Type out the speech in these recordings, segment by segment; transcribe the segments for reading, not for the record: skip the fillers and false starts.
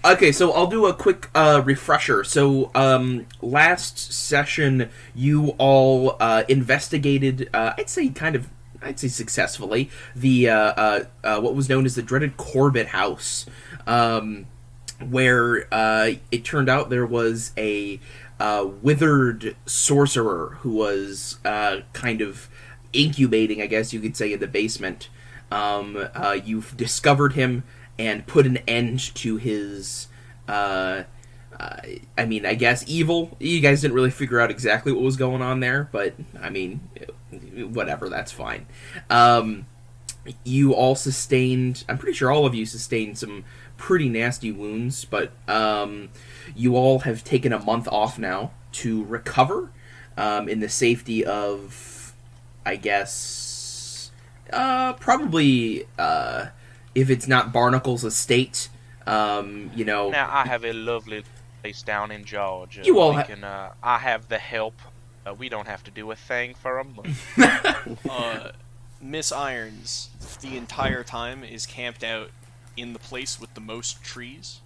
Okay, so I'll do a quick refresher. So, last session, you all investigated, I'd say successfully, the what was known as the dreaded Corbett House, where it turned out there was a withered sorcerer who was kind of incubating, I guess you could say, in the basement. You've discovered him and put an end to his, I guess evil. You guys didn't really figure out exactly what was going on there, but, I mean, whatever, that's fine. You all sustained, I'm pretty sure all of you sustained some pretty nasty wounds, but you all have taken a month off now to recover in the safety of, I guess, probably, if it's not Barnacle's estate, Now, I have a lovely place down in Georgia. You all I have the help. We don't have to do a thing for a month. Miss Irons, the entire time, is camped out in the place with the most trees.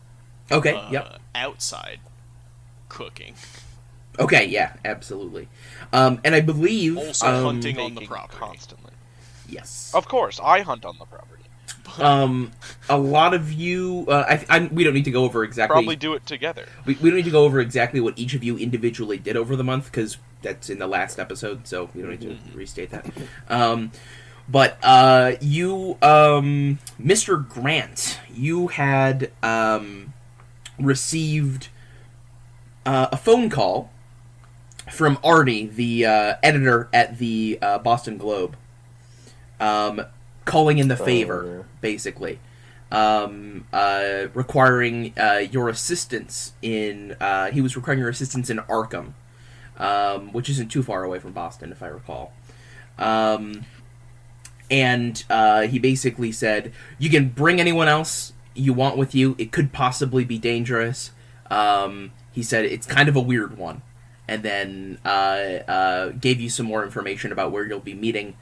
Okay, yep. Outside, cooking. Okay, yeah, absolutely. And I believe... Also hunting on the property. Constantly. Yes. Of course, I hunt on the property. A lot of you... we don't need to go over exactly... Probably do it together. We don't need to go over exactly what each of you individually did over the month, because that's in the last episode, so we don't need to restate that. But you, Mr. Grant, you had received a phone call from Arnie, the editor at the Boston Globe, calling in the favor, basically, requiring your assistance in. He was requiring your assistance in Arkham, which isn't too far away from Boston, if I recall. And he basically said, you can bring anyone else you want with you. It could possibly be dangerous. He said it's kind of a weird one. And then gave you some more information about where you'll be meeting.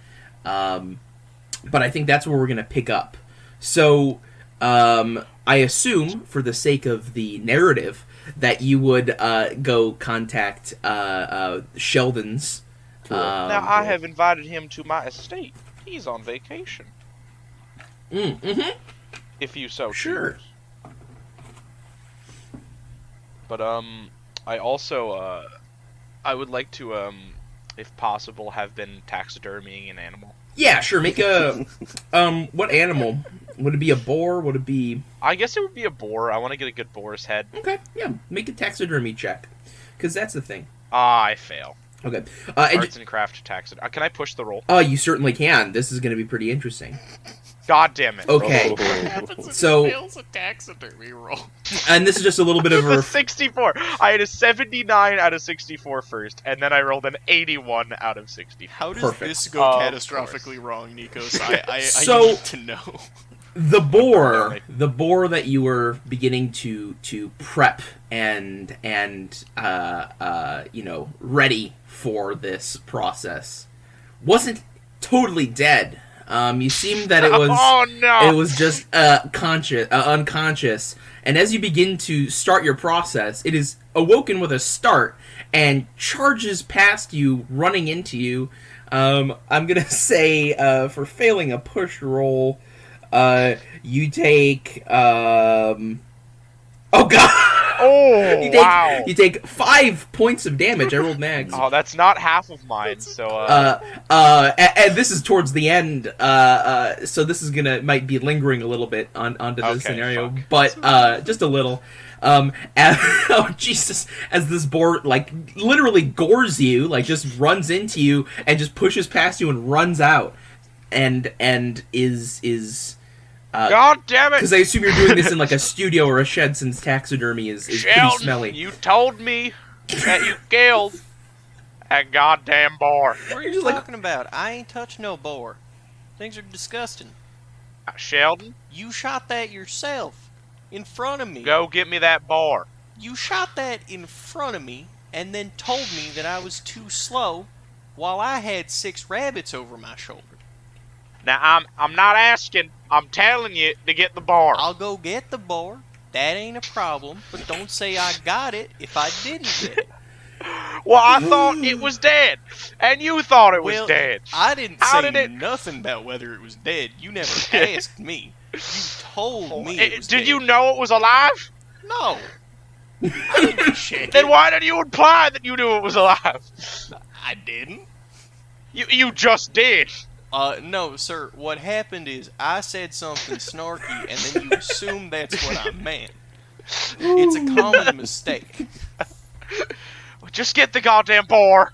But I think that's where we're going to pick up. So I assume, for the sake of the narrative, that you would go contact Sheldon's. Now, I have invited him to my estate. He's on vacation. Mm-hmm. If you so sure. choose. But, I also, I would like to, if possible, have been taxidermying an animal. Yeah, sure, make a, what animal? Would it be a boar? Would it be... I guess it would be a boar. I want to get a good boar's head. Okay, yeah, make a taxidermy check. Because that's the thing. I fail. Okay. Arts and craft taxidermy. Can I push the roll? You certainly can. This is going to be pretty interesting. God damn it. Okay. What happens if So, he fails a taxidermy roll? and this is just a little bit of a... 64. I had a 79 out of 64 first, and then I rolled an 81 out of 60. How does Perfect. this go catastrophically wrong, Nikos? I So- need to know. The boar that you were beginning to prep and ready for this process wasn't totally dead. You seemed that it was Oh no! it was just unconscious, and as you begin to start your process, it is awoken with a start and charges past you, running into you. I'm gonna say for failing a push roll, you take oh god. Oh, wow. You take 5 points of damage. I rolled mags. Oh, that's not half of mine, so, And this is towards the end, so this is might be lingering a little bit onto this scenario, fuck. but, just a little. Oh, Jesus, as this boar, literally gores you, just runs into you, and just pushes past you and runs out, and is... God damn it! Because I assume you're doing this in a studio or a shed, since taxidermy is pretty Sheldon, smelly. you told me that you killed that goddamn boar. What are you talking about? I ain't touched no boar. Things are disgusting. Sheldon, You shot that yourself. In front of me. go get me that boar. You shot that in front of me and then told me that I was too slow while I had 6 rabbits over my shoulder. Now, I'm not asking. I'm telling you to get the boar. I'll go get the boar. That ain't a problem, but don't say I got it if I didn't get it. Well, I thought it was dead, and you thought it was Well, dead. I didn't How say did it- nothing about whether it was dead. You never asked me. You told me it was Did dead. you know it was alive? No. I didn't check Then it. why did you imply that you knew it was alive? I didn't. You just did. No, sir. What happened is I said something snarky, and then you assumed that's what I meant. It's a common mistake. Just get the goddamn boar.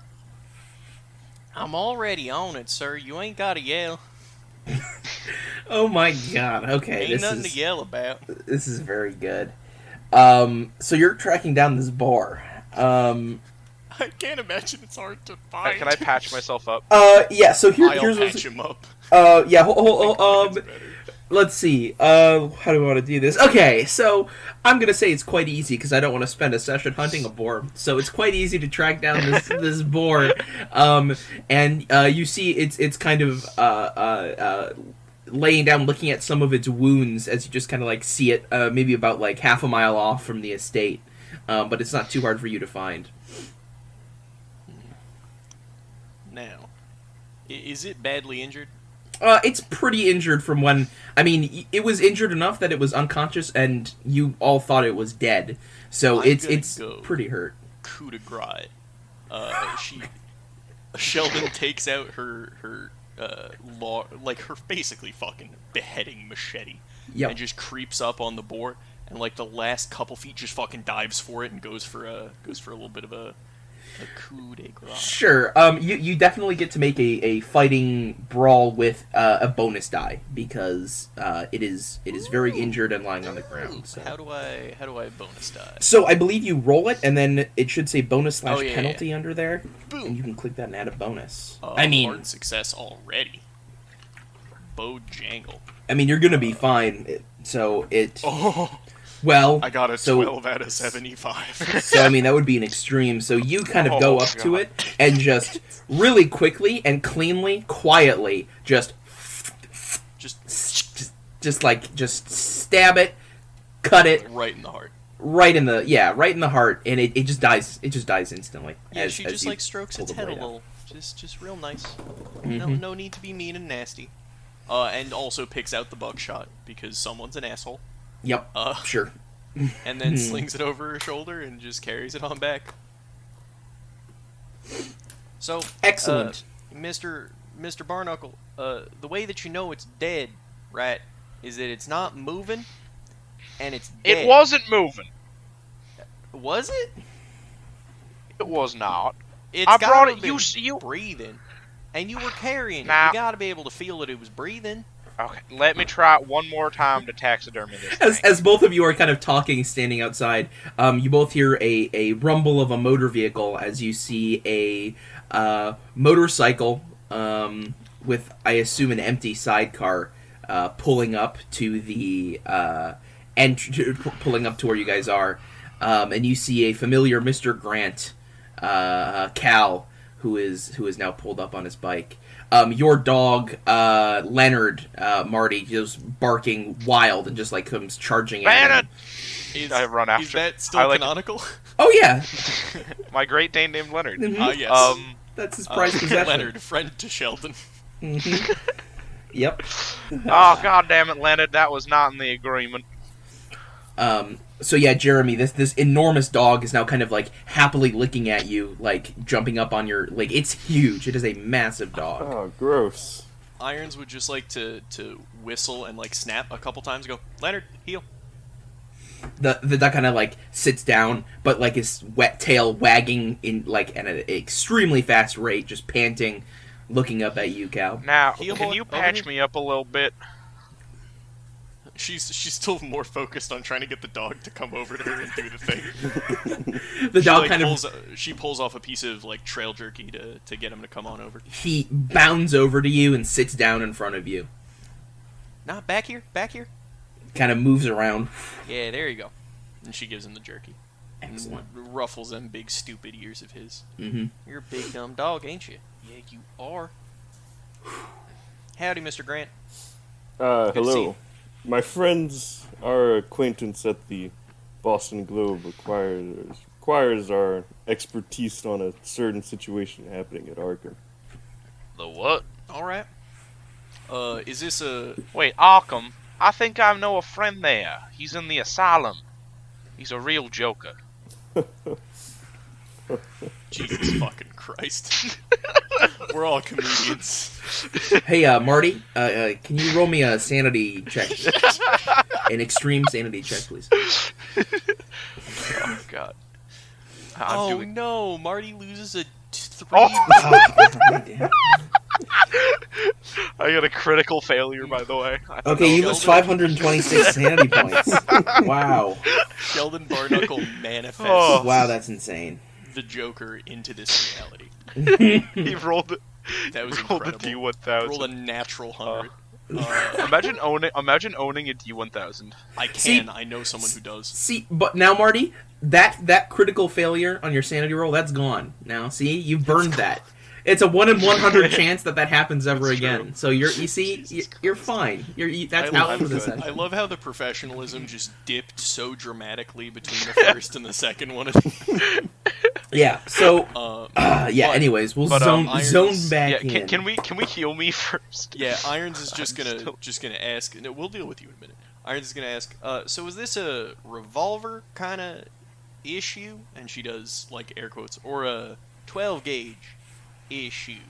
I'm already on it, sir. You ain't gotta yell. Oh my god. Okay, Ain't nothing to yell about. this is very good. So you're tracking down this bar. I can't imagine it's hard to find. Can I patch myself up? Yeah. So I'll here's patch him up. yeah. Let's see. How do we want to do this? Okay, so I'm gonna say it's quite easy because I don't want to spend a session hunting a boar. So it's quite easy to track down this boar. And you see it's kind of laying down, looking at some of its wounds as you just kind of like see it, maybe about like half a mile off from the estate. But it's not too hard for you to find. Now, is it badly injured? It's pretty injured from when... I mean, it was injured enough that it was unconscious, and you all thought it was dead. So I'm it's gonna go pretty hurt. Coup de grace. Sheldon takes out her basically fucking beheading machete, Yep. and just creeps up on the boar, and like the last couple feet just fucking dives for it and goes for a little bit of a coup de grace. Sure. You definitely get to make a fighting brawl with a bonus die because it is very injured and lying on the ground. So. How do I bonus die? So I believe you roll it, and then it should say bonus / yeah, penalty under there, Boom. and you can click that and add a bonus. I mean, hard success already. Bojangle. I mean, you're gonna be fine. So it. Oh, Well, I got a so- 12 out of 75. So, I mean, that would be an extreme. So you kind of go up to it and just really quickly and cleanly, quietly, just stab it, cut it right in the heart. right in the heart, and it just dies. It just dies instantly. Yeah, she just you like strokes pull its the head a blade out. little, just real nice. Mhm. No need to be mean and nasty. And also picks out the buckshot because someone's an asshole. Yep. Sure. And then slings it over her shoulder and just carries it on back. So, Excellent. Mr. Barnacle, the way that you know it's dead, right, is that it's not moving, and it's dead. It wasn't moving. Was it? It was not. It's I brought gotta it. been You. breathing, and you were carrying it. Now- You gotta be able to feel that it was breathing. Okay, let me try it one more time to taxidermy this thing. As both of you are kind of talking, standing outside, you both hear a rumble of a motor vehicle as you see a motorcycle with, I assume, an empty sidecar pulling up to the pulling up to where you guys are, and you see a familiar Mr. Grant, Cal, who is now pulled up on his bike. Your dog, Leonard, Marty, just barking wild and just like comes charging at Leonard! him. I run after. Is that still I like- canonical? Oh yeah, My Great Dane named Leonard. Mhm. Yes. That's his prized possession. Leonard, friend to Sheldon. Mhm. Yep. Oh, god damn it, Leonard, that was not in the agreement. So yeah, Jeremy, this enormous dog is now kind of like happily licking at you, like jumping up on your like. It's huge. It is a massive dog. Oh, gross. Irons would just like to whistle and like snap a couple times and go, Leonard, heel. The dog kind of like sits down, but like his wet tail wagging in like at an extremely fast rate, just panting, looking up at you, Cal. Now, Heel can boy, you over patch here. me up a little bit? She's still more focused on trying to get the dog to come over to her and do the thing. The She, dog like, kind of she pulls off a piece of like trail jerky to get him to come on over. he bounds over to you and sits down in front of you. Nah, back here. Kind of moves around. Yeah, there you go. And she gives him the jerky. Excellent. And ruffles them big stupid ears of his. Mm-hmm. You're a big dumb dog, ain't you? Yeah, you are. Howdy, Mr. Grant. Hello. My friends, our acquaintance at the Boston Globe requires our expertise on a certain situation happening at Arkham. The what? All right. Is this a... Wait, Arkham. I think I know a friend there. He's in the asylum. He's a real joker. Jesus fucking Christ. We're all comedians. Hey, Marty, can you roll me a sanity check? An extreme sanity check, please. Oh, God. Oh, no. Marty loses a 3. Oh! I got a critical failure, by the way. Okay, you lose 526 sanity points. Wow. Sheldon Barnacle manifests Wow, that's insane. the Joker into this reality. He rolled the incredible. D1000. Rolled a natural 100. Imagine owning a D1000. I can. See- I know someone who does. See, but now, Marty, that critical failure on your sanity roll, that's gone. Now, see, you burned that. It's a 1 in 100 chance that happens ever That's again. true. So you're fine. That's out for the I session. love how the professionalism just dipped so dramatically between the first and the second one. Yeah. So yeah. but- Anyways, we'll but, zone Irons- back Yeah, in. can we heal me first? Yeah, Irons is just I'm gonna still- ask. No, we'll deal with you in a minute. Irons is gonna ask. So is this a revolver kind of issue? And she does like air quotes, or a 12 gauge issue.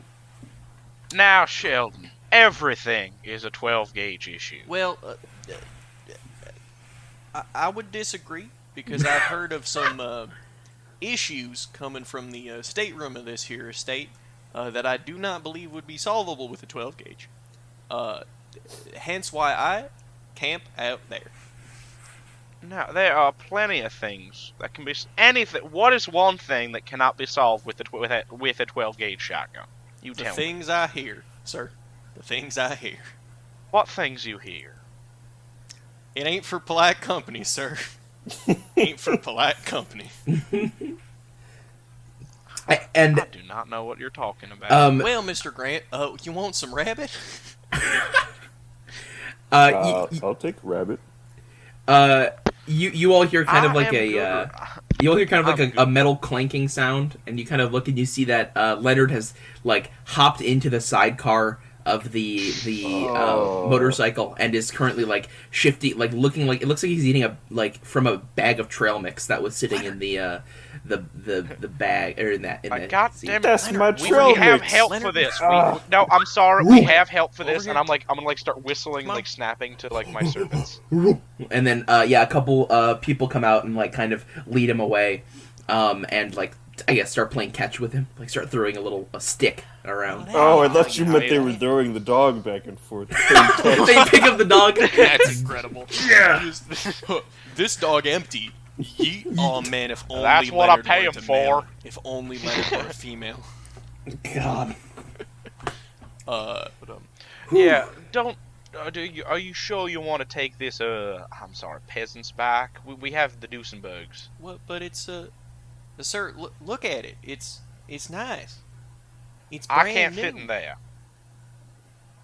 Now, Sheldon, everything is a 12 gauge issue. Well, I would disagree because I've heard of some issues coming from the stateroom of this here estate that I do not believe would be solvable with a 12 gauge. Hence why I camp out there. Now, there are plenty of things that can be anything. What is one thing that cannot be solved with a 12 gauge shotgun? You The tell me. things I hear, sir. The things I hear. What things you hear? It ain't for polite company, sir. Ain't for polite company. I do not know what you're talking about. Well, Mr. Grant, you want some rabbit? I'll take rabbit. You all hear kind of I like am a good. you all hear kind of like I'm a metal clanking sound, and you kind of look and you see that Leonard has like hopped into the sidecar of the motorcycle and is currently like shifting, like looking like it looks like he's eating from a bag of trail mix that was sitting in the bag or in that seat. Damn it, That's my we trail have mix. help for this. No, I'm sorry. We have help for this, and I'm gonna start whistling, like snapping to like my servants. And then a couple people come out and like kind of lead him away, and like I guess start playing catch with him, like start throwing a stick around. Oh, I thought you meant they were throwing the dog back and forth. They pick up the dog. That's incredible. Yeah. This dog empty. Yeet. Oh man, if only That's what Leonard I pay weren't him a male. for. If only Leonard were a female. God. Yeah, don't. Are you sure you want to take this? I'm sorry, peasants back? We have the Duesenbergs. What? But it's sir, look at it. It's nice. It's brand I can't new. fit in there.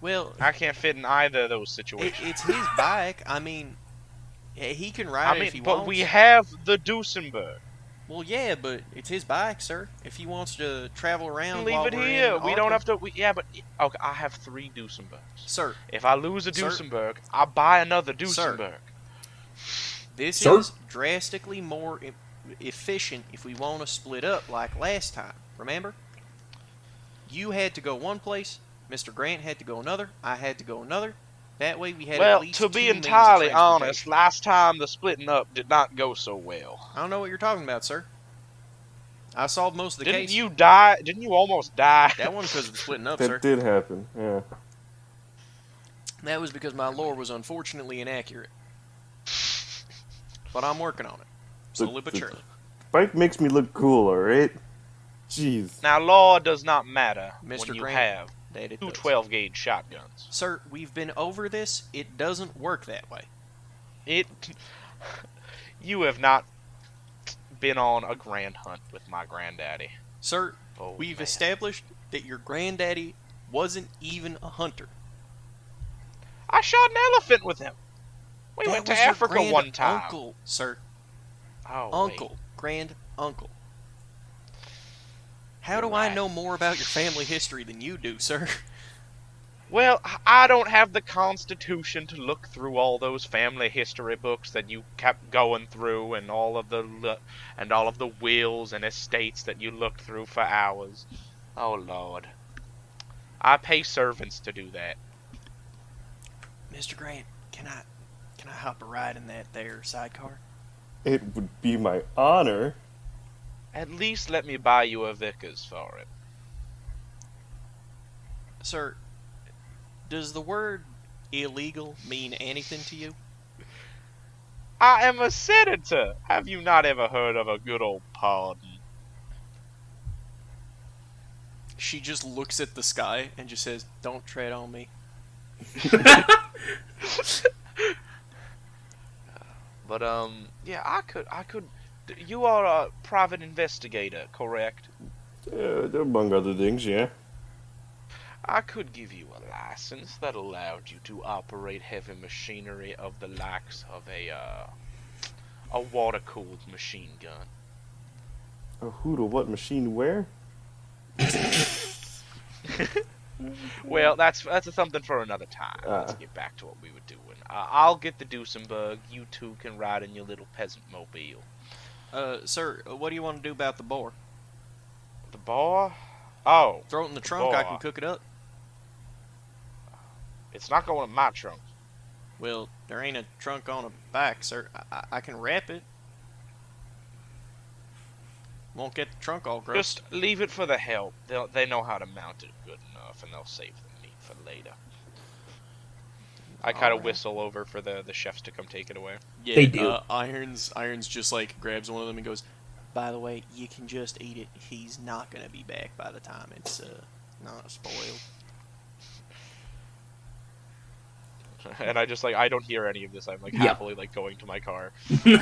Well, I can't fit in either of those situations. it's his bike. I mean, he can ride it if he but wants. we have the Duesenberg. Well, yeah, but it's his bike, sir. If he wants to travel around, Leave while it we're here. in We don't Arkham- have to. Okay, I have 3 Duesenbergs. Sir, If I lose a Sir. Duesenberg, I buy another Sir. Duesenberg. this Sir? is drastically more efficient if we want to split up like last time. Remember? You had to go one place, Mr. Grant had to go another, I had to go another. That way we had at Well, least to be 2 means of entirely transportation. honest, last time the splitting up did not go so well. I don't know what you're talking about, sir. I solved most of the Didn't case. you die? Didn't you almost die? That wasn't because of the splitting up, sir. That did happen, yeah. That was because my lore was unfortunately inaccurate. But I'm working on it. Slowly but surely. Bike makes me look cool, alright? Jeez. Now, law does not matter Mr. when you Grant, have that it two does. 12-gauge shotguns. Sir, we've been over this. It doesn't work that way. You have not been on a grand hunt with my granddaddy. Sir, Oh, we've man. established that your granddaddy wasn't even a hunter. I shot an elephant with him. We That went to was your Africa grand one time. Uncle, sir. Oh, Uncle. Grand uncle. How You're do I right. know more about your family history than you do, sir? Well, I don't have the constitution to look through all those family history books that you kept going through, and all of the wills and estates that you looked through for hours. Oh Lord, I pay servants to do that. Mr. Grant, can I hop a ride in that there sidecar? It would be my honor. At least let me buy you a Vickers for it. Sir, does the word illegal mean anything to you? I am a senator. Have you not ever heard of a good old pardon? She just looks at the sky and just says, "Don't tread on me." But yeah, I could. You are a private investigator, correct? Among other things, yeah. I could give you a license that allowed you to operate heavy machinery of the likes of a water-cooled machine gun. A who to what machine where? Well, that's something for another time. Let's get back to what we were doing. I'll get the Duesenberg. You two can ride in your little peasant mobile. Sir, what do you want to do about the boar? The bar? Oh, Throw it in the trunk, I boar. can cook it up. It's not going in my trunk. Well, there ain't a trunk on a back, sir. I can wrap it. Won't get the trunk all gross. Just leave it for the help. They know how to mount it good enough, and they'll save the meat for later. I kind of Alright. whistle over for the chefs to come take it away. Yeah, They do. Irons just like grabs one of them and goes, "By the way, you can just eat it. He's not gonna be back by the time it's not spoiled." And I just I don't hear any of this. I'm Yeah. happily going to my car. Hey,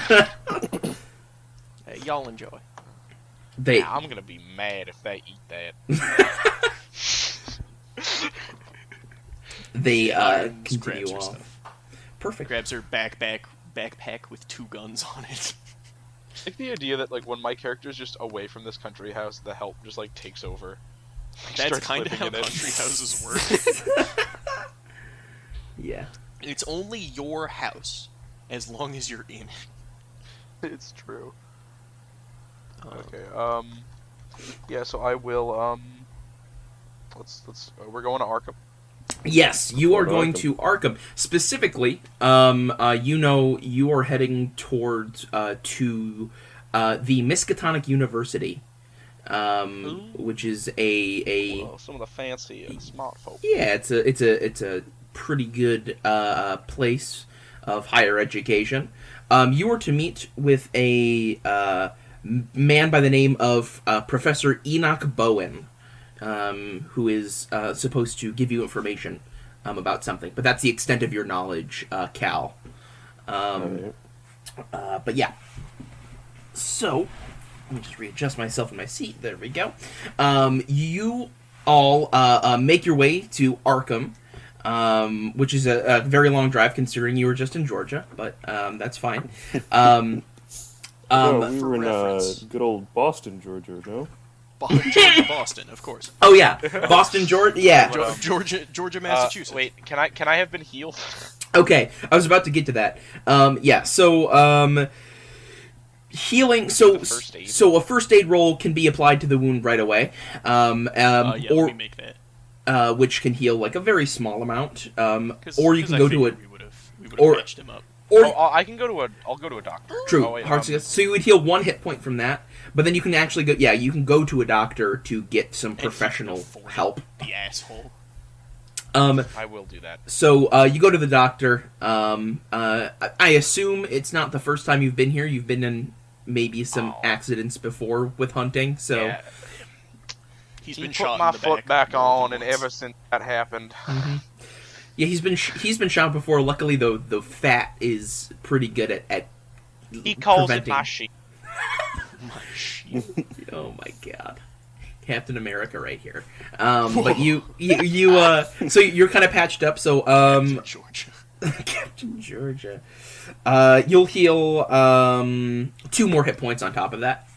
y'all enjoy. They Yeah, I'm gonna be mad if they eat that. they Irons continue grabs her off. stuff. Perfect. Grabs her backpack with 2 guns on it. I like the idea that when my character's just away from this country house, the help just takes over. That's Starts kind of living how in it. country houses work. Yeah. It's only your house as long as you're in it. It's true. Okay. Yeah. So I will. Let's. We're going to Arkham. Yes, you are Arkham. going to Arkham. Specifically, you are heading towards to the Miskatonic University, which is a Well, some of the fancy smart folk. yeah, it's a pretty good place of higher education. You are to meet with a man by the name of Professor Enoch Bowen. Who is supposed to give you information about something. But that's the extent of your knowledge, Cal. Alright. But yeah. So, let me just readjust myself in my seat. There we go. You all make your way to Arkham, which is a very long drive considering you were just in Georgia, but that's fine. We for were in reference. good old Boston, Georgia, no? Georgia, Boston, of course. Oh yeah, Boston, Georgia. Yeah. Georgia, Massachusetts. Wait, can I have been healed? Okay, I was about to get to that. Yeah, so healing. So First aid. so a first aid roll can be applied to the wound right away. Yeah, Or we make that. which can heal like a very small amount. 'Cause- Or you 'cause can I go to figured a We would have or- patched him up. or I can go to I'll go to a doctor. true Oh, wait, hard success. So you would heal 1 hit point from that, but then you can actually go. Yeah, you can go to a doctor to get some And he can professional afford it, help. The asshole. I will do that. So you go to the doctor. I assume it's not the first time you've been here. You've been in maybe some Oh. accidents before with hunting. So Yeah. He's He been put shot my in the foot back more on, than and once. ever since that happened, yeah, he's been shot before. Luckily, though, the fat is pretty good at he calls it preventing. my sheep. My shit. Oh my god. Captain America right here. But so you're kind of patched up. So Georgia. Captain Georgia. You'll heal 2 more hit points on top of that.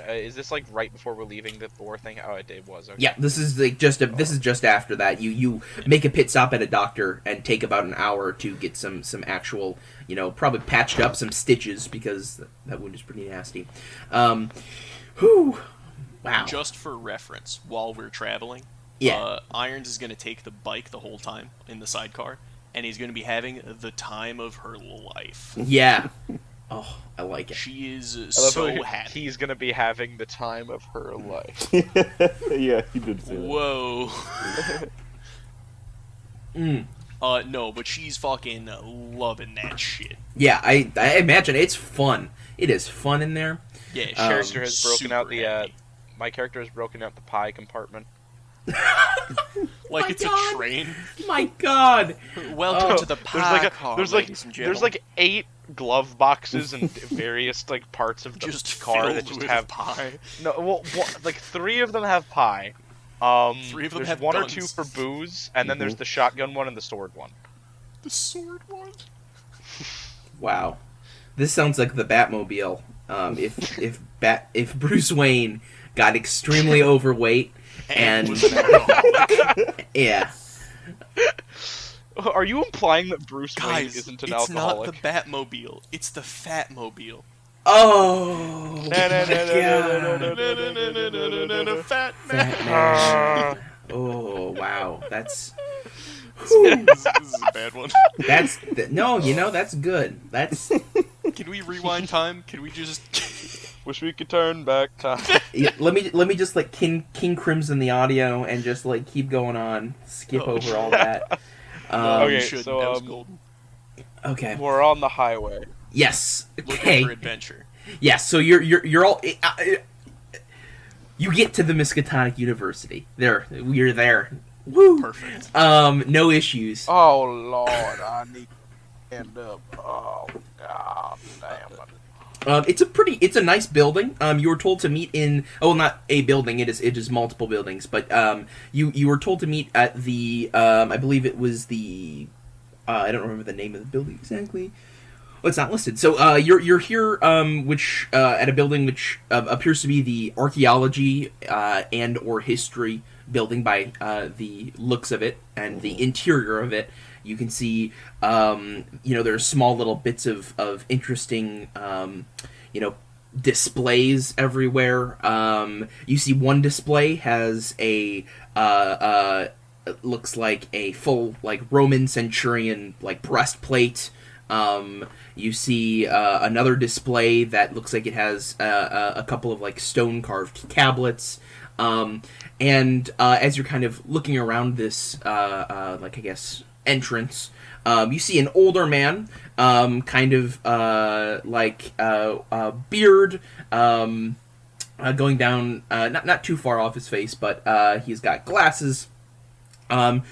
Is this like right before we're leaving the Thor thing? Oh, it was. Okay. Yeah, this is like this is just after that. You make a pit stop at a doctor and take about an hour to get some actual, probably patched up, some stitches because that wound is pretty nasty. Whew. Wow. Just for reference, while we're traveling, Yeah. Irons is going to take the bike the whole time in the sidecar, and he's going to be having the time of her life. Yeah. Oh, I like it. She is I love so how happy. he's gonna be having the time of her life. Yeah, he did say that. Whoa. Mm. No, but she's fucking loving that shit. Yeah, I imagine it's fun. It is fun in there. Yeah, Character has broken out super the. happy. My character has broken out the pie compartment. Like My it's God. a train. My God. Welcome Oh, to the pie car, there's ladies and there's gentlemen. 8 glove boxes and various parts of the just car filled that just with have pie. no. Well, 3 of them have pie. 3 of them there's have 1 guns. or 2 for booze, and then there's the shotgun one and the sword one. The sword one. Wow. This sounds like the Batmobile. If Bruce Wayne got extremely overweight and was an alcoholic. yeah. Are you implying that Bruce Wayne Guys, isn't an it's not alcoholic? the Batmobile. It's the Fatmobile. Oh my God. Fat Fat man. Oh wow. That's This is a bad one. no, that's good. That's Can we rewind time? Can we just... Wish we could turn back time. yeah, let me just King Crimson the audio and just keep going on. Skip Oh, over all that. Okay, you shouldn't. so, That was golden. Okay. We're on the highway. Yes. Looking Okay. for adventure. Yes. So you're all. You get to the Miskatonic University. We're there. Woo. Perfect. No issues. Oh Lord, I need to end up. Oh God, damn it. It's a nice building. You were told to meet in, not a building, it is multiple buildings, but, you were told to meet at the, I believe it was the, I don't remember the name of the building exactly. Well, it's not listed. So, you're here, which, at a building which, appears to be the archaeology, and or history building by, the looks of it, and the interior of it. You can see, there's small little bits of interesting, displays everywhere. You see one display has it looks like a full, Roman centurion, breastplate. You see, another display that looks like it has, a couple of, stone-carved tablets. And as you're kind of looking around this, I guess, entrance, you see an older man, beard, going down, not too far off his face, but he's got glasses, and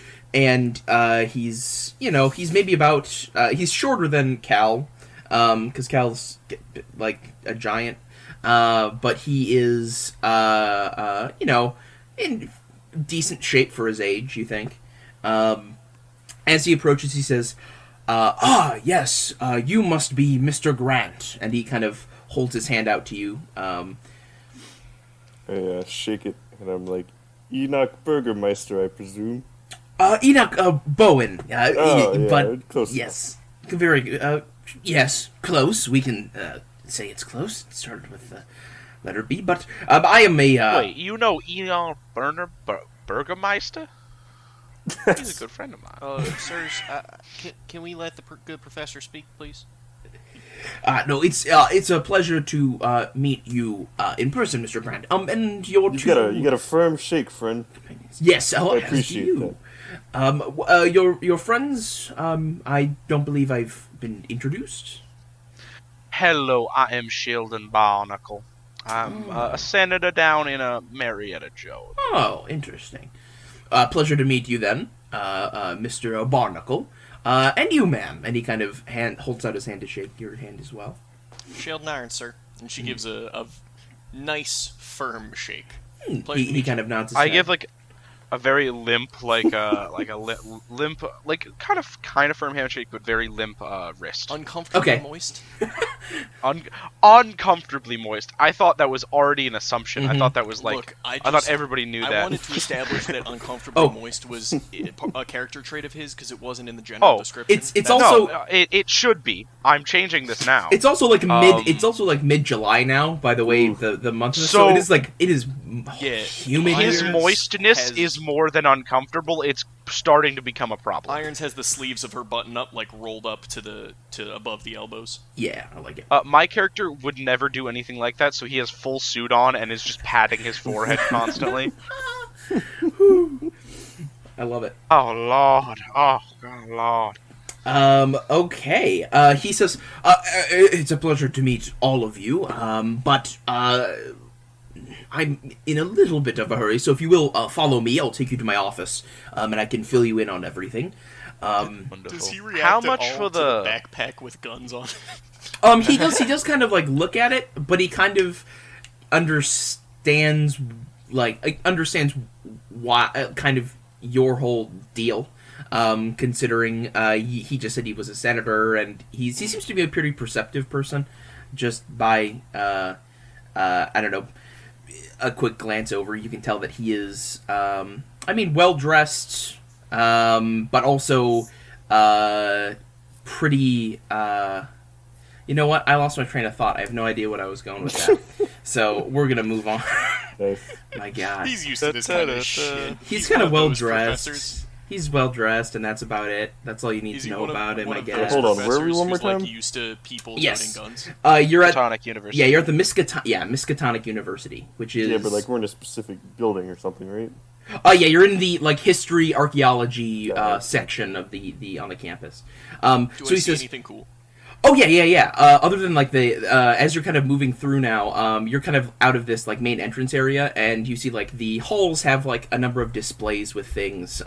he's maybe about he's shorter than Cal, because Cal's a giant, but he is in decent shape for his age, you think. As he approaches, he says, yes, you must be Mr. Grant. And he kind of holds his hand out to you. I shake it, and I'm like, Enoch Burgermeister, I presume. Enoch Bowen. But close yes, very good. Yes, close. We can say it's close. It started with the letter B, but I am a... Wait, you know Enoch Burgermeister? He's a good friend of mine. Sirs, can we let the good professor speak, please? No, it's a pleasure to meet you in person, Mr. Grant. And your You two... got a firm shake, friend. Yes, I appreciate you. Your friends, I don't believe I've been introduced. Hello, I am Sheldon Barnacle. I'm a senator down in Marietta, Georgia. Oh, interesting. Pleasure to meet you then, Mr. Barnacle. And you, ma'am. And he kind of holds out his hand to shake your hand as well. Sheldon Irons, sir. And she gives a nice, firm shake. He kind of nods his I head. give a very limp, like limp, like kind of firm handshake, but very limp wrist. Uncomfortably Okay. moist. Uncomfortably moist. I thought that was already an assumption. I thought that was like. Look, I thought everybody knew I that. wanted to establish that uncomfortably Oh. moist was a character trait of his because it wasn't in the general description. It's That's- also- No, it should be. I'm changing this now. It's also like Um, It's also like mid-July now. By the way, the month. So- it is Yeah, humid His here. Irons moistness has- is more than uncomfortable. It's starting to become a problem. Irons has the sleeves of her button up like rolled up to above the elbows. Yeah, I like it. My character would never do anything like that, so he has full suit on and is just patting his forehead constantly. I love it. Oh lord! Oh god, lord! Okay. He says, it's a pleasure to meet all of you. But I'm in a little bit of a hurry, so if you will follow me, I'll take you to my office, and I can fill you in on everything. Wonderful. Does he react How at much all for to the? backpack with guns on? He does kind of like look at it, but he kind of understands why kind of your whole deal. Considering he just said he was a senator, and he seems to be a pretty perceptive person, just by I don't know, a quick glance over, you can tell that he is well dressed, but also pretty. You know what? I lost my train of thought. I have no idea what I was going with that. So we're gonna move on. Nice. My God, He's used to this kind of shit. he's kind of one well those dressed. professors. He's well dressed, and that's about it. That's all you need Is to he know one of- about him, one I of guess. those Hold on, where are we professors one more who's, like, time? used to people Yes. loading guns. You're at Miskatonic University. you're at the Miskatonic University, which is Yeah, but like we're in a specific building or something, right? you're in the like history archaeology Got it. section of the on the campus. Do So I he see says, anything cool? "Oh yeah. Other than like the as you're kind of moving through now, you're kind of out of this like main entrance area, and you see like the halls have like a number of displays with things.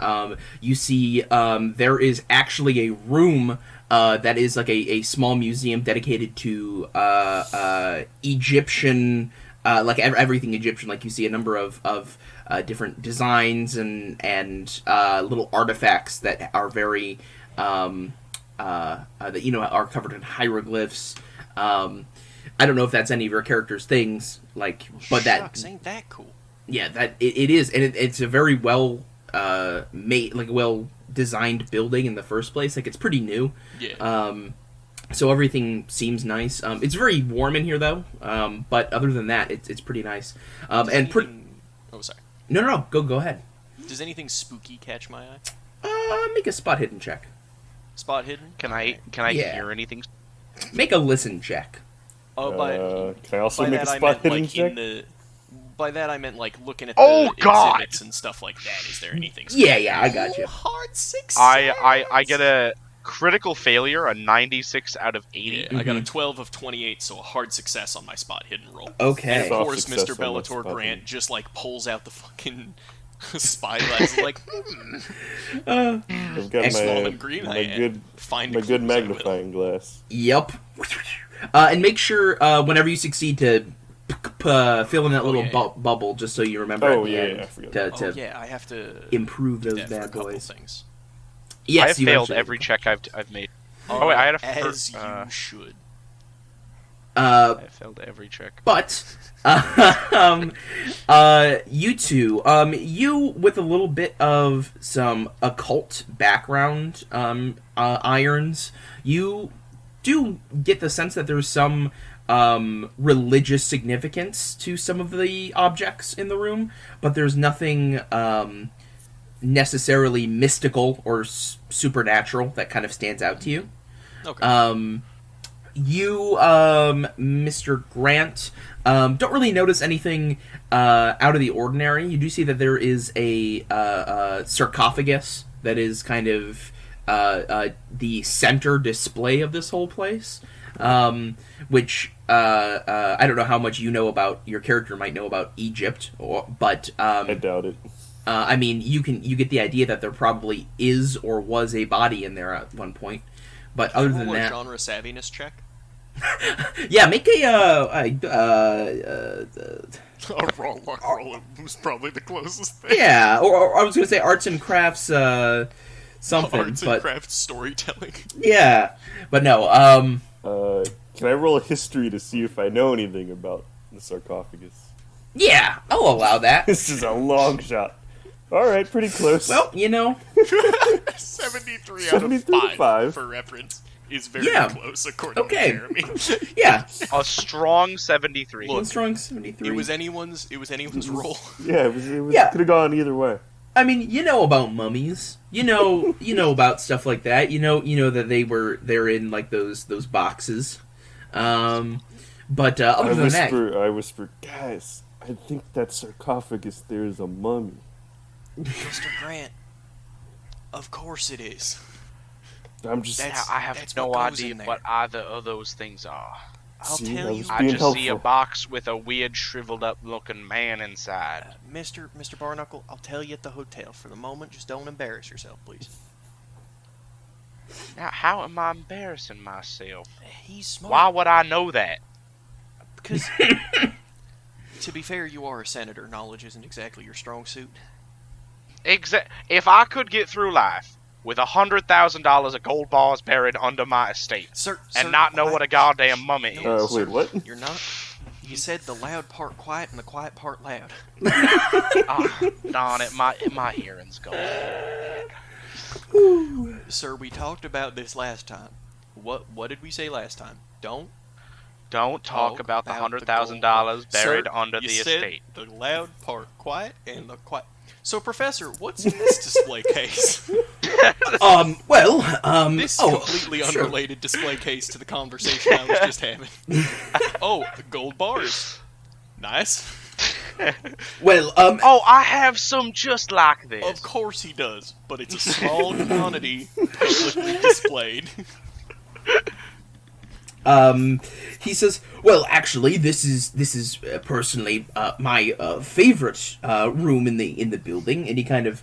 You see there is actually a room that is like a small museum dedicated to Egyptian, like everything Egyptian. Like you see a number of different designs and little artifacts that are very that are covered in hieroglyphs. I don't know if that's any of your character's things, like, but Shucks, that ain't that cool? yeah, that it is, and it's a very well made, like well designed building in the first place. Like it's pretty new. Yeah. So everything seems nice. It's very warm in here though. But other than that, it's pretty nice. Does And pretty. anything- Oh, sorry. No. Go ahead. Does anything spooky catch my eye? Make a spot hidden check. Spot hidden? Can I Yeah. hear anything? Make a listen check. Oh, Can I also by make that a I spot meant hidden like check? in the. By that I meant like looking at Oh, the God! exhibits and stuff like that. Is there anything? Yeah, I got you. Hard success. I get a critical failure, a 96 out of 80. Yeah, I got a 12 of 28, so a hard success on my spot hidden roll. Okay. And of Soft course, success Mr. on my Bellator spot Grant hidden. just like pulls out the fucking spyglass, like I've got Excellent my, and green my I am. good Find my a good clues, I will. magnifying glass. Yep. And make sure whenever you succeed to fill in that little yeah. bubble, just so you remember Oh, at the yeah, end I forgot to, about to Oh yeah, I have to improve do those that for a bad couple boys. things. Yes, I have you failed actually- every check I've made. Oh wait, I had a as fir- you should. I failed every check. But you two, you with a little bit of some occult background, Irons, you do get the sense that there's some religious significance to some of the objects in the room, but there's nothing necessarily mystical or supernatural that kind of stands out to you. Okay. You, Mr. Grant, don't really notice anything out of the ordinary. You do see that there is a sarcophagus that is kind of the center display of this whole place, which I don't know how much you know about, your character might know about Egypt, but I doubt it. I mean, you get the idea that there probably is or was a body in there at one point. But other than Roll a that, genre savviness check. Yeah, make A raw luck roll was probably the closest thing. yeah, or I was gonna say arts and crafts something, Arts and but crafts storytelling. yeah, but no. Can I roll a history to see if I know anything about the sarcophagus? Yeah, I'll allow that. This is a long shot. All right, pretty close. Well, you know, 73 out 73 of to 5, five. for reference, is very Yeah. close according Okay. to Jeremy. yeah, A strong 73. Look, strong 73. It was anyone's roll. Yeah, it was Yeah. could have gone either way. I mean, you know about mummies. You know about stuff like that. You know that they're in like those boxes. But other than that, I whisper, guys, I think that sarcophagus there is a mummy. Mr. Grant, of course it is. I'm just. Yeah, I have that's no what goes idea in there. what either of those things are. I'll See, tell I you, was I being just see a helpful. box with a weird, shriveled up looking man inside. Mr. Barnacle, I'll tell you at the hotel. For the moment, just don't embarrass yourself, please. Now, how am I embarrassing myself? He's smart. Why would I know that? Because, to be fair, you are a senator. Knowledge isn't exactly your strong suit. If I could get through life with $100,000 of gold bars buried under my estate Sir, and not know what a goddamn mummy is. No, sir, wait, what? You're not. You said the loud part quiet and the quiet part loud. Darn it, my hearing's gone. Sir, we talked about this last time. What did we say last time? Don't Talk about the about the $100,000 gold. buried Sir, under you the said estate. the loud part quiet and the quiet. So, Professor, what's in this display case? This completely sure. unrelated display case to the conversation I was just having. Oh, gold bars. Nice. Well, Oh, I have some just like this. Of course he does, but it's a small quantity publicly displayed. he says, "Well, actually, this is personally my favorite room in the building." And he kind of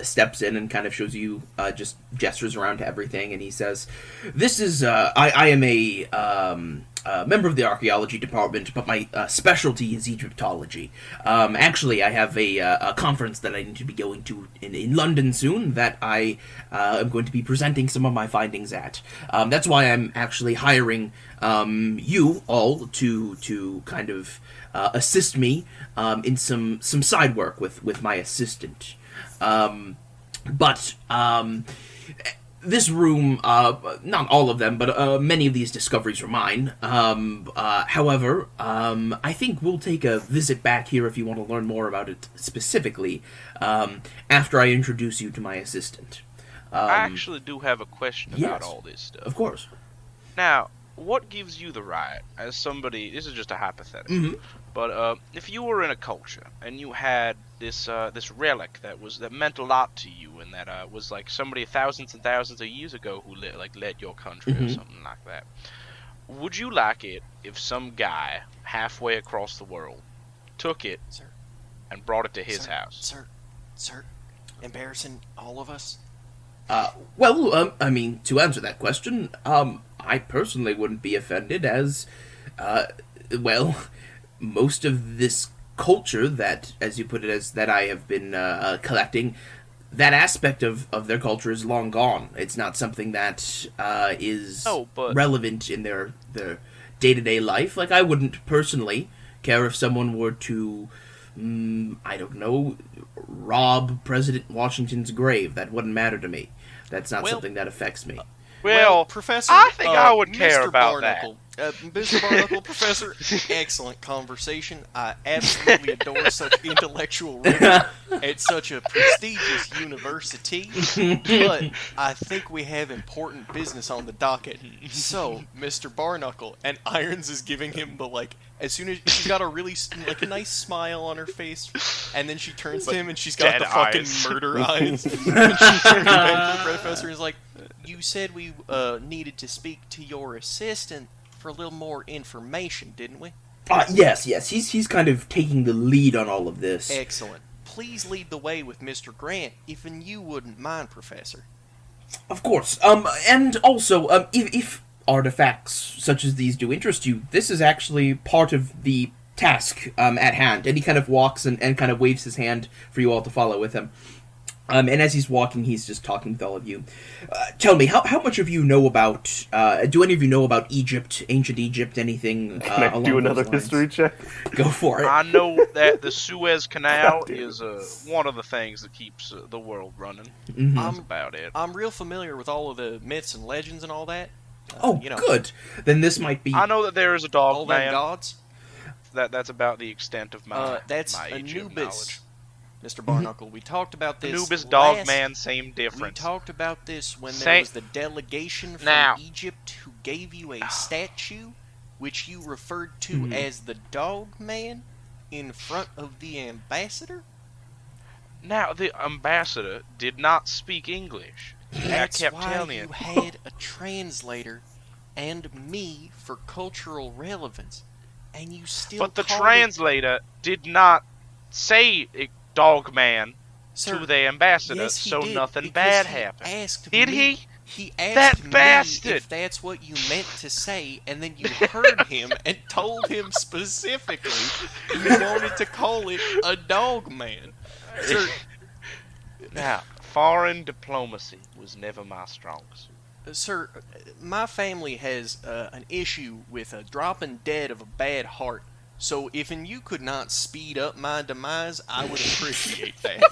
steps in and kind of shows you, just gestures around to everything, and he says, "This is I am a member of the archaeology department, but my specialty is Egyptology. Actually, I have a conference that I need to be going to in London soon that I am going to be presenting some of my findings at. That's why I'm actually hiring you all to kind of assist me in some side work with my assistant. This room, not all of them, but many of these discoveries are mine. However, I think we'll take a visit back here if you want to learn more about it specifically, after I introduce you to my assistant." I actually do have a question about yes. all this stuff. Of course. Now, what gives you the right, as somebody, this is just a hypothetical, but if you were in a culture and you had this relic that meant a lot to you, and that was like somebody thousands and thousands of years ago who led your country or something like that, would you like it if some guy halfway across the world took it Sir. and brought it to his house? Sir, embarrassing all of us? Well, I mean, to answer that question, I personally wouldn't be offended, as, well, most of this culture that, as you put it, that I have been collecting, that aspect of their culture is long gone. It's not something that is relevant in their day-to-day life. Like, I wouldn't personally care if someone were to, I don't know, rob President Washington's grave. That wouldn't matter to me. That's not something that affects me. Well, Professor, I think I would care Mr. about Barnacle, Mr. Barnacle, Professor, excellent conversation. I absolutely adore such intellectual rigor at such a prestigious university. But I think we have important business on the docket. So, Mr. Barnacle, and Irons is giving him the as soon as she's got a really a nice smile on her face, and then she turns to him and she's got dead the fucking eyes. murder eyes. And she turns back to the professor and is like, "You said we needed to speak to your assistant for a little more information, didn't we?" Yes. He's kind of taking the lead on all of this. Excellent. Please lead the way with Mr. Grant, even you wouldn't mind, Professor. Of course. And also, if artifacts such as these do interest you, this is actually part of the task at hand. And he kind of walks and kind of waves his hand for you all to follow with him. And as he's walking, he's just talking with all of you. Tell me, how much of you know about... do any of you know about Egypt, ancient Egypt, anything Can I along do another those lines? history check? Go for it. I know that the Suez Canal is one of the things that keeps the world running. Mhm. That's about it. I'm real familiar with all of the myths and legends and all that. Oh, you know, good. Then this might be... I know that there is a all dog that man. gods. That's about the extent of my That's my Egypt Anubis, knowledge. Mr. Barnacle. We talked about this. Anubis dog last- man, same We difference. talked about this when there Same- was the delegation from Now- Egypt who gave you a statue, which you referred to as the dog man, in front of the ambassador. Now the ambassador did not speak English. That's I kept why telling you you. had a translator and me for cultural relevance, and you still. But the called translator did not say dog man Sir, to the ambassador, yes, he so did, nothing because bad he happened. asked Did me- he? He That asked me bastard! if that's what you meant to say, and then you heard him and told him specifically you wanted to call it a dog man. Sir, Now, foreign diplomacy was never my strongest. sir, my family has an issue with dropping dead of a bad heart. So if you could not speed up my demise, I would appreciate that.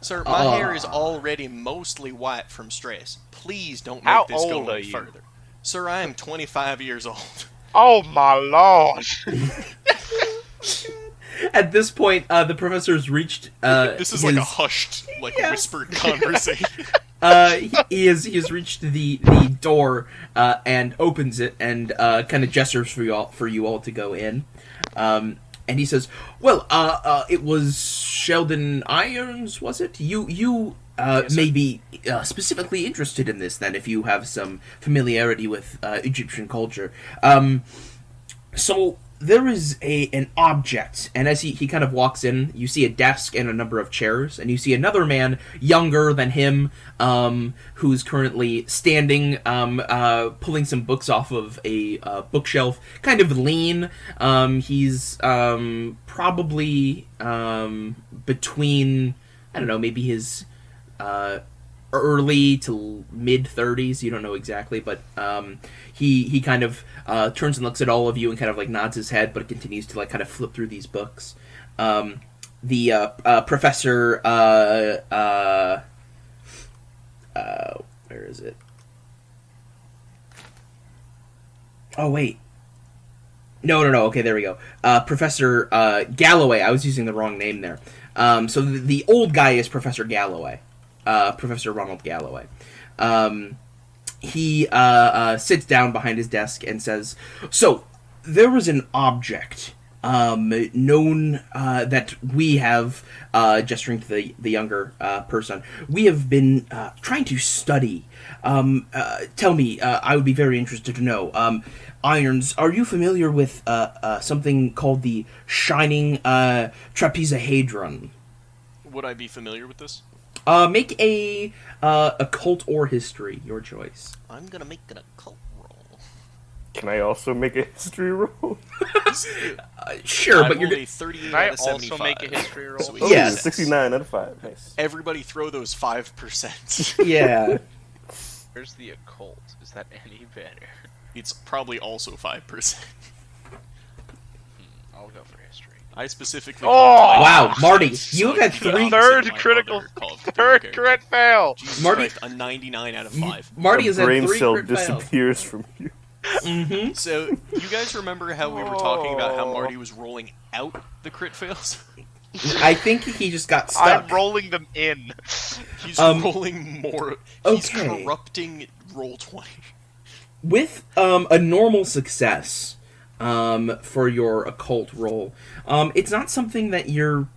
Sir, my hair is already mostly white from stress. Please don't make How this go old are any you? further. Sir, I am 25 years old. Oh my lord! At this point, the professor's reached. This is like a his- hushed, Yeah. whispered conversation. He has reached the door and opens it and kind of gestures for you all to go in. And he says, "Well, it was Sheldon Irons, was it? You may be specifically interested in this then, if you have some familiarity with Egyptian culture. So there is an object, and as he kind of walks in, you see a desk and a number of chairs, and you see another man younger than him, who's currently standing, pulling some books off of a bookshelf, kind of lean. He's probably between, I don't know, maybe his early to mid 30s. You don't know exactly, but he kind of turns and looks at all of you and kind of like nods his head, but continues to like kind of flip through these books. The professor, where is it? Oh wait, no. Okay, there we go. Professor Galloway. I was using the wrong name there. So the old guy is Professor Galloway. Professor Ronald Galloway. He sits down behind his desk and says, "So, there was an object known that we have," gesturing to the younger person, "we have been trying to study. Tell me, I would be very interested to know. Irons, are you familiar with something called the Shining Trapezohedron?" Would I be familiar with this? Make a occult or history, your choice. I'm gonna make an occult roll. Can I also make a history roll? Sure, I but you're rolled a 38 Can I out of also 75. make a history roll? So we- Oh, Yes. 69 out of 5. Nice. Everybody throw those 5%. yeah. Where's the occult? Is that any better? It's probably also 5%. I'll go for history. I specifically. Oh! Wow, Marty, you have had So three- Third my critical, other Call of Cthulhu third character. crit fail. Jesus Marty- Christ, a 99 out of 5. Marty A has had brain 3 cell crit fails. disappears from you. Mm-hmm. So, you guys remember how we were talking about how Marty was rolling out the crit fails? I think he just got stuck. I'm rolling them in. He's rolling more. He's okay. corrupting roll 20. With a normal success for your occult roll, it's not something that you're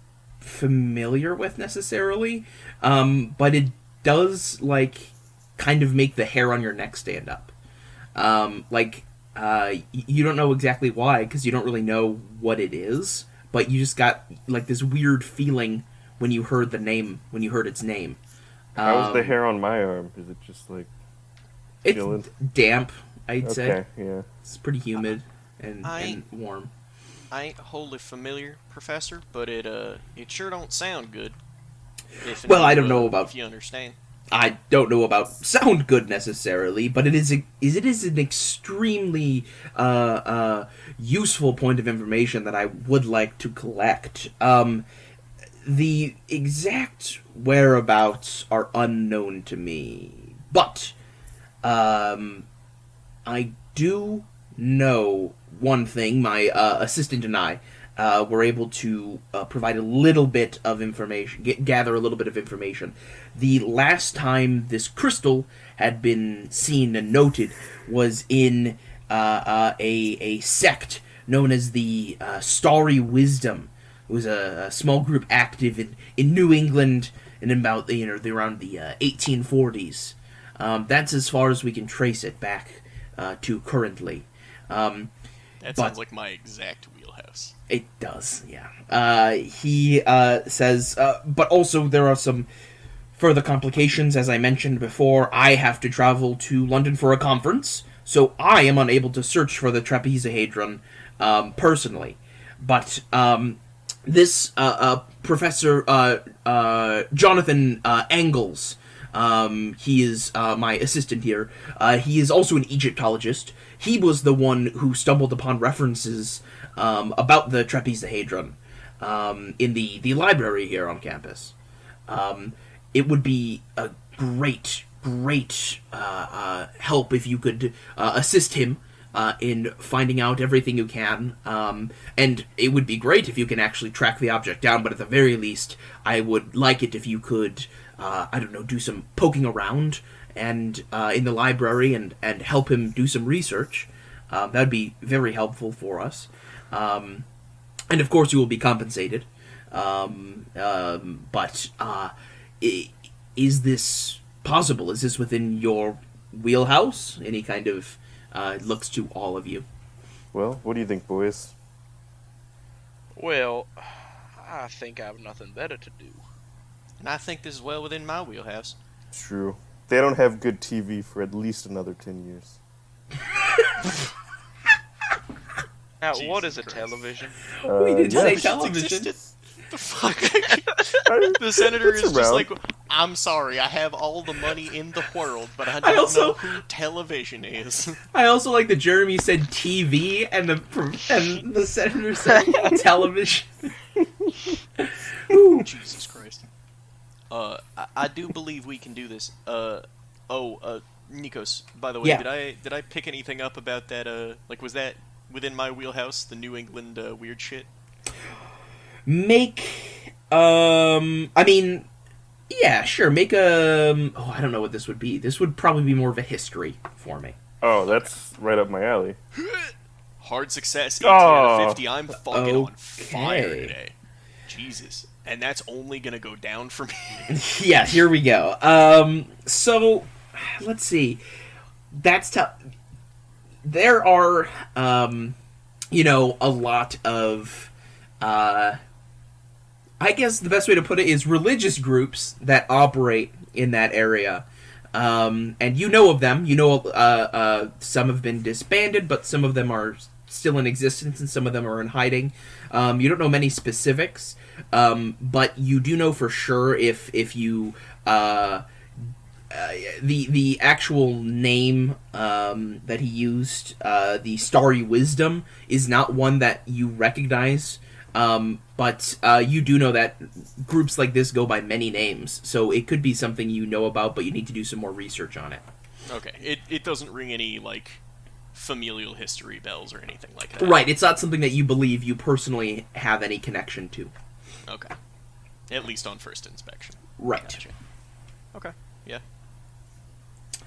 familiar with necessarily, but it does like kind of make the hair on your neck stand up. You don't know exactly why because you don't really know what it is, but you just got like this weird feeling when you heard its name. How's the hair on my arm? Is it just like It's Chilling? damp, I'd say. Okay, yeah. It's pretty humid and I- warm. I ain't wholly familiar, Professor, but it sure don't sound good. If Well, I don't know about- if you understand. I don't know about sound good necessarily, but it is an extremely useful point of information that I would like to collect. The exact whereabouts are unknown to me, but I do know one thing. My assistant and I were able to provide a little bit of information, gather a little bit of information. The last time this crystal had been seen and noted was in a sect known as the Starry Wisdom. It was a small group active in New England in about around the 1840s. That's as far as we can trace it back to currently. That sounds like my exact wheelhouse. It does, yeah. He says, but also there are some further complications. As I mentioned before, I have to travel to London for a conference, so I am unable to search for the Trapezohedron personally. But this Professor Jonathan Angles, he is my assistant here. He is also an Egyptologist. He was the one who stumbled upon references about the Trapezohedron in the library here on campus. It would be a great help if you could assist him in finding out everything you can. And it would be great if you can actually track the object down, but at the very least, I would like it if you could, do some poking around and in the library and help him do some research. That would be very helpful for us. And of course, you will be compensated. But is this possible? Is this within your wheelhouse? Any kind of looks to all of you. Well, what do you think, boys? Well, I think I have nothing better to do. And I think this is well within my wheelhouse. True. They don't have good TV for at least another 10 years. Now, Jesus what is a Christ. television? We didn't say Television's television. The fuck? The senator It's is just around. like, I'm sorry, I have all the money in the world, but I I don't also- know who television is. I also like that Jeremy said TV and the senator said television. Jesus Christ. I do believe we can do this. Nikos, by the way, Yeah. did I pick anything up about that, was that within my wheelhouse, the New England, weird shit? Make, I mean, yeah, sure. Make a. I don't know what this would be. This would probably be more of a history for me. Oh, that's right up my alley. Hard success, 18 out of Oh. 50. I'm fucking on fire Okay. today. Jesus. And that's only gonna go down for me. Yeah, here we go. So, let's see. There are, a lot of, I guess the best way to put it is religious groups that operate in that area. And you know of them. You know, some have been disbanded, but some of them are still in existence, and some of them are in hiding. You don't know many specifics, but you do know for sure if you the actual name that he used, the Starry Wisdom, is not one that you recognize. But you do know that groups like this go by many names, so it could be something you know about, but you need to do some more research on it. Okay, it doesn't ring any, familial history bells or anything like that. Right, it's not something that you believe you personally have any connection to. Okay. At least on first inspection. Right. Gotcha. Okay, yeah.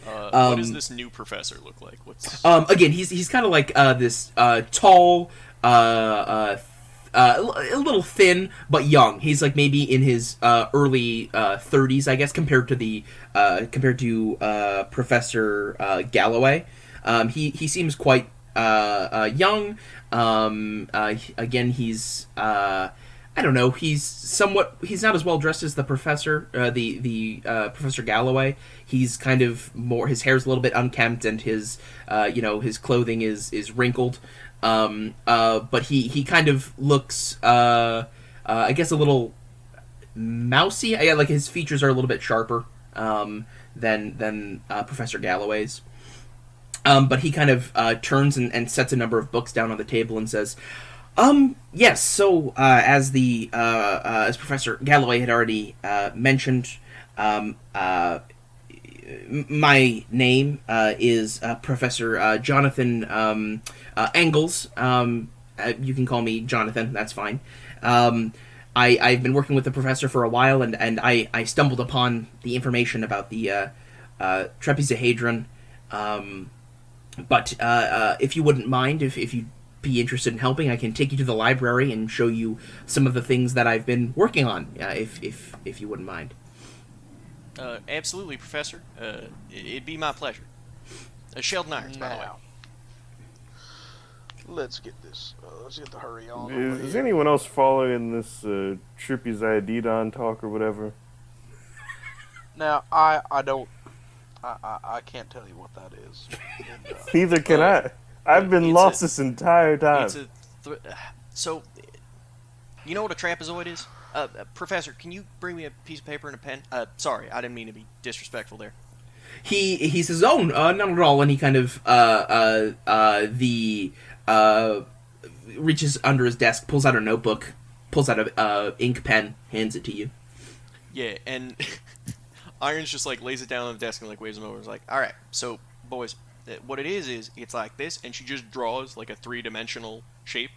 What Um, does this new professor look like? What's... Again, he's kind of like this tall, a little thin, but young. He's like maybe in his early 30s, I guess, compared to Professor Galloway. He seems quite young. Again, he's I don't know. He's not as well dressed as the professor, the Professor Galloway. He's kind of more. His hair's a little bit unkempt, and his clothing is wrinkled. But he kind of looks, I guess, a little mousy. Yeah, like his features are a little bit sharper than Professor Galloway's. But he kind of turns and sets a number of books down on the table and says, yes, so, as Professor Galloway had already, mentioned, my name, is, Professor, Jonathan, Engels. You can call me Jonathan, that's fine. I've been working with the professor for a while, and I stumbled upon the information about the, Trapezohedron. But if you wouldn't mind, if you'd be interested in helping, I can take you to the library and show you some of the things that I've been working on, if you wouldn't mind. Absolutely, Professor. It'd be my pleasure. Sheldon Irons, by the way. Now, let's get this. Let's get the hurry on. Is anyone else following this Trapezohedron talk or whatever? Now, I don't. I can't tell you what that is. And, Neither can I. I've been lost this entire time. So, you know what a trapezoid is? Professor, can you bring me a piece of paper and a pen? Sorry, I didn't mean to be disrespectful there. He says, "Oh, not at all," and he kind of reaches under his desk, pulls out a notebook, pulls out a ink pen, hands it to you. Yeah, and Irons just like lays it down on the desk and like waves him over. And is like, "All right, so boys, what it is it's like this," and she just draws like a 3-dimensional shape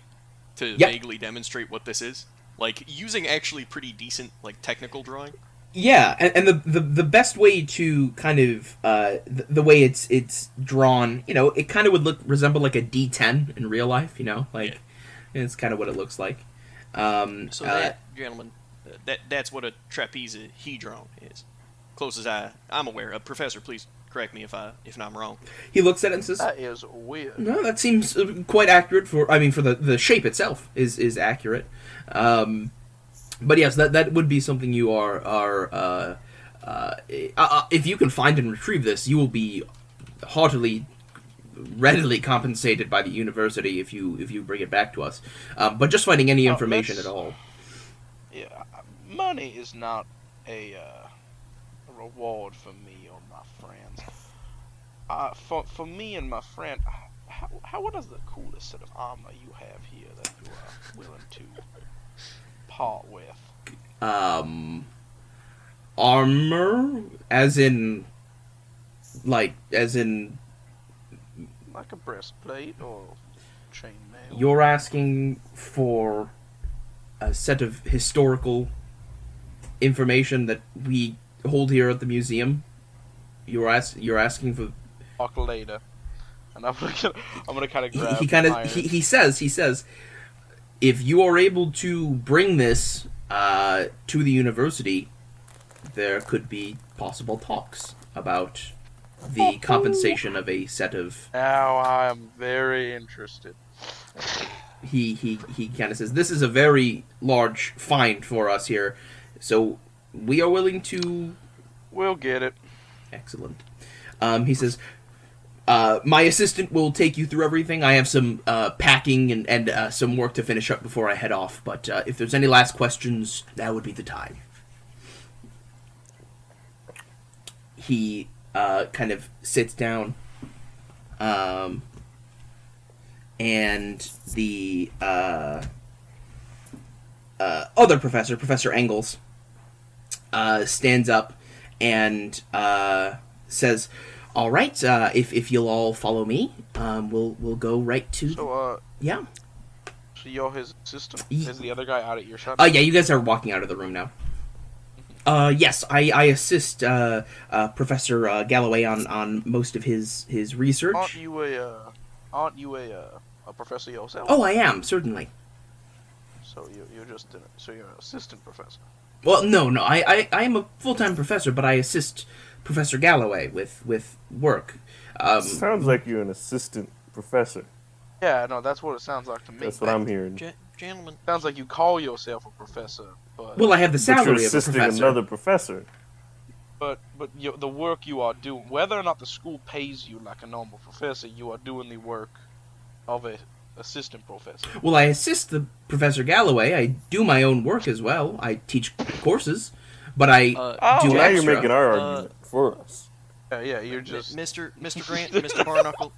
to vaguely demonstrate what this is, like using actually pretty decent like technical drawing. Yeah, and the best way to kind of the way it's drawn, it kind of would resemble like a D10 in real life, like it's kind of what it looks like. So that, gentlemen, that's what a trapezohedron is, close as I'm aware. Professor, please correct me if I'm wrong. He looks at it and says, that is weird. "No, that seems quite accurate for the shape itself is accurate." But yes, that would be something you are if you can find and retrieve this, you will be readily compensated by the university if you bring it back to us. But just finding any information at all. Yeah, money is not a reward for me or my friends. For me and my friend, what is the coolest set of armor you have here that you are willing to part with? Armor, as in like a breastplate or chainmail. you're asking for a set of historical information that we hold here at the museum. You're asking for. Talk later, and I'm gonna kind of grab. He says, if you are able to bring this to the university, there could be possible talks about the compensation of a set of. Now I am very interested. He kind of says, "This is a very large find for us here, so we are willing to." We'll get it. Excellent. He says, "My assistant will take you through everything. I have some packing and some work to finish up before I head off. But if there's any last questions, now would be the time." He kind of sits down, and the other professor, Professor Engels, stands up and says, "All right, if you'll all follow me, we'll go right to." So yeah. So you're his assistant? Is the other guy out at your shop? Yeah, you guys are walking out of the room now. Yes, I assist Professor Galloway on most of his research. Aren't you a professor yourself? Oh, I am, certainly. So you're you're an assistant professor. Well, no, I am a full-time professor, but I assist Professor Galloway with work. Sounds like you're an assistant professor. Yeah, no, that's what it sounds like to me. That's what I'm hearing. gentlemen. Sounds like you call yourself a professor, but Well, I have the But you're salary of a assisting professor. another professor. the work you are doing, whether or not the school pays you like a normal professor, you are doing the work of a assistant professor. Well, I assist the Professor Galloway. I do my own work as well. I teach courses, but I Oh, do Now you're extra. making our argument for us. Yeah, you're just Mr. Grant, Mr. Barnacle,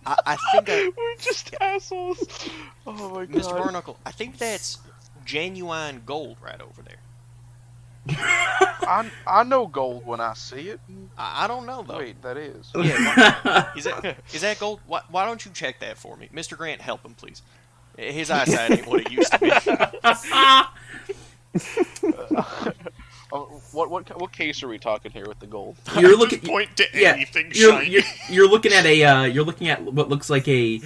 I think We're just assholes. Oh my god. Mr. Barnacle, I think that's genuine gold right over there. I know gold when I see it. I don't know though. Wait, that is. Yeah, is that gold? Why don't you check that for me, Mr. Grant? Help him, please. His eyesight ain't what it used to be. What case are we talking here with the gold? You're looking. Point to Yeah, anything you're, shiny. you're looking at a. You're looking at what looks like a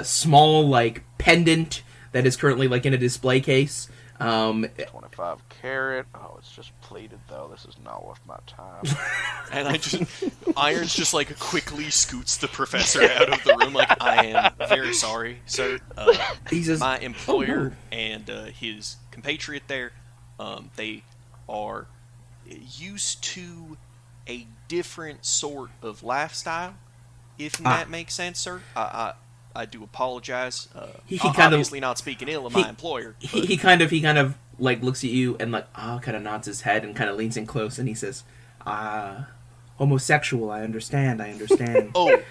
small like pendant that is currently like in a display case. 25 carat. Oh, it's just plated though. This is not worth my time. And Irons just like quickly scoots the professor out of the room. Like, I am very sorry, sir. He says, My employer "Oh, and his compatriot there, they are used to a different sort of lifestyle, if that makes sense, sir. I do apologize. He kind of- obviously not speaking ill of my employer. He, he kind of like looks at you and like kind of nods his head and kind of leans in close and he says, homosexual. I understand. Oh, sir,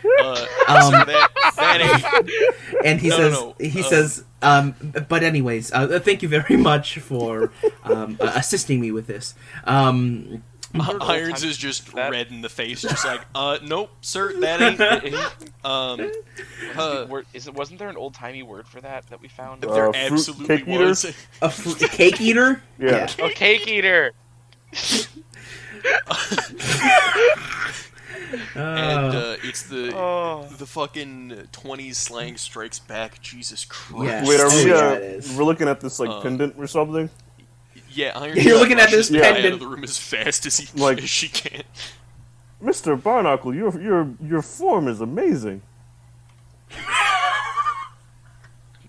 that ain't. And he No, says, no. but anyways, thank you very much for assisting me with this. Irons is just red in the face, just like, nope, sir, that ain't. Wasn't there an old timey word for that we found? There fruit absolutely cake eater? was. A cake eater? Yeah. Oh, cake eater. And it's the Oh. the fucking 20s slang strikes back. Jesus Christ. Yes. Wait, are Oh, we? yeah, it is. We're looking at this like pendant or something. Yeah, Irons You're looking at rushes this the guy out pendant. of the room as fast as Like- as she can. Mr. Barnacle, your form is amazing.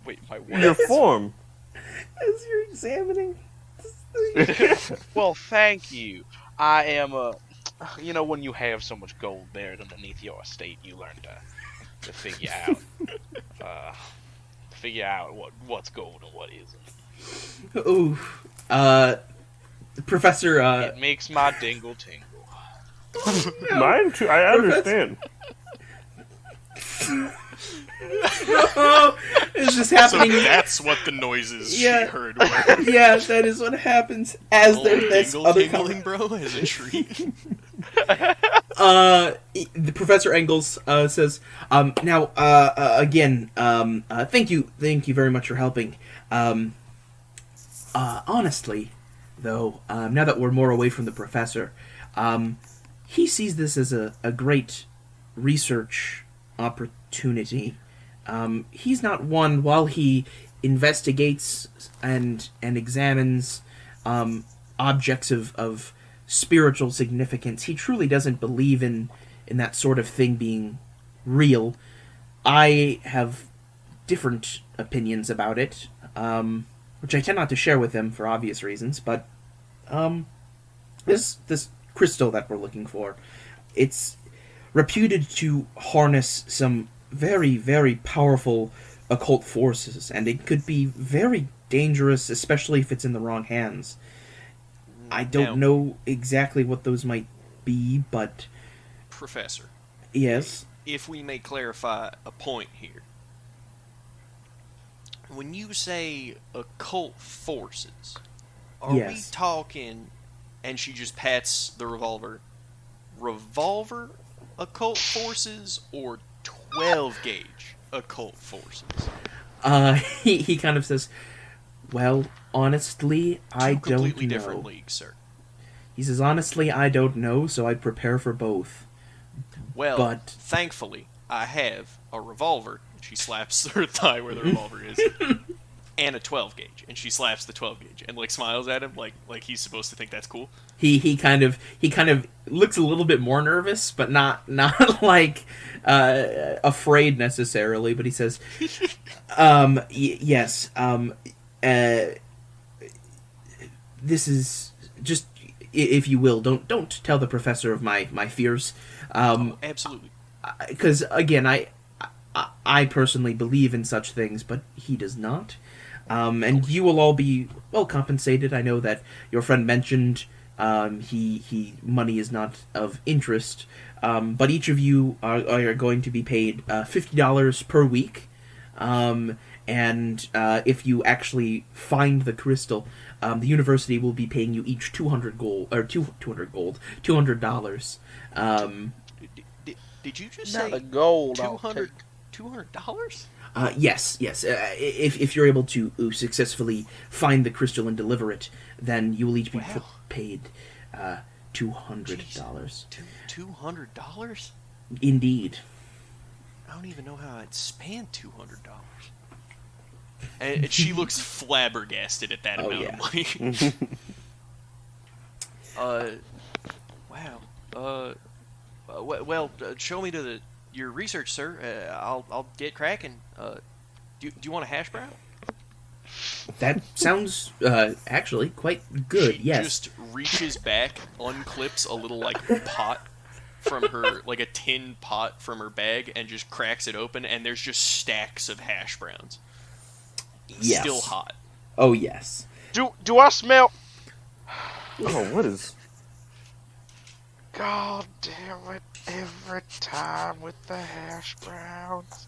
Wait, my what? Your form. As you're examining. Well, thank you. I am when you have so much gold buried underneath your estate, you learn to figure out what's gold and what isn't. Ooh. Professor, It makes my dingle tingle. Mine too. I understand. is this So happening? that's what the noises Yeah. she heard were. Yeah, that is what happens as Old there's this dingle other tingling, bro, as a shriek. the Professor Engels says, now, again, thank you very much for helping. Honestly, though, now that we're more away from the Professor, he sees this as a great research opportunity. He's not one, while he investigates and examines objects of spiritual significance, he truly doesn't believe in that sort of thing being real. I have different opinions about it, which I tend not to share with him for obvious reasons, but this crystal that we're looking for, it's reputed to harness some very, very powerful occult forces, and it could be very dangerous, especially if it's in the wrong hands. I don't know exactly what those might be, but Professor, yes. if we may clarify a point here. When you say occult forces, are we Yes. talking, and she just pats the revolver occult forces or 12 gauge occult forces? He kind of says, well, honestly, I Two don't completely know. different leagues, sir. He says, honestly, I don't know, so I'd prepare for both. Well, But- thankfully, I have a revolver. She slaps her thigh where the revolver is. and a 12 gauge, and she slaps the 12 gauge and like smiles at him like he's supposed to think that's cool. He kind of looks a little bit more nervous, but not like afraid necessarily. But he says, "Yes, this is just, if you will, don't tell the professor of my fears, Absolutely. because again, I personally believe in such things, but he does not." And you will all be well compensated. I know that your friend mentioned he money is not of interest, but each of you are going to be paid $50 per week. And if you actually find the crystal, the university will be paying you each $200. Did you just Not say the gold. I'll $200? take. $200? Yes. If you're able to successfully find the crystal and deliver it, then you will each be Wow. paid $200. $200? Indeed. I don't even know how I'd spend $200. And she looks flabbergasted at that Oh, amount yeah. of money. Wow. Well, show me to your research, sir. I'll get cracking. Do you want a hash brown? That sounds actually quite good. She Yes. just reaches back, unclips a little like pot from her, like a tin pot from her bag, and just cracks it open, and there's just stacks of hash browns. Yes. Still hot. Oh yes. Do I smell? Oh, what is? God damn it! Every time with the hash browns.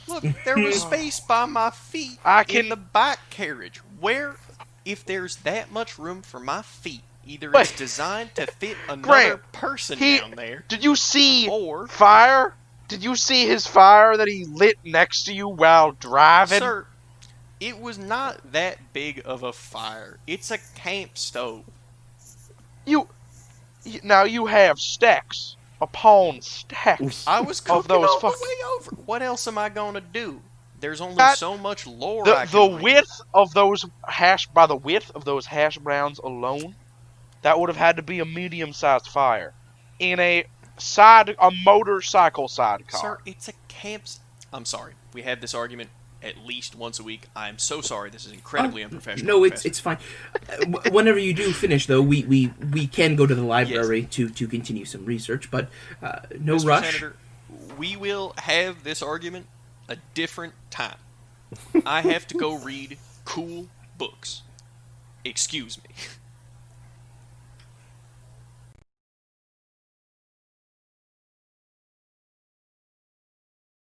Look, there was space by my feet I can- in the bike carriage. Where, if there's that much room for my feet, either Wait. it's designed to fit another Grant, person he- down there, Did you see or, fire? Did you see his fire that he lit next to you while driving? sir, it was not that big of a fire. It's a camp stove. Now you have stacks upon stacks. I was Of cooking those all fuck- the way over. What else am I gonna do? There's only That- so much lore I The can read. width of those hash browns alone, that would have had to be a medium-sized fire in a motorcycle sidecar. Sir, it's a camp. I'm sorry. We have this argument at least once a week. I'm so sorry. This is incredibly unprofessional. No, Professor. it's fine. Whenever you do finish, though, we can go to the library to continue some research, but no Mr. rush. Senator, we will have this argument a different time. I have to go read cool books. Excuse me.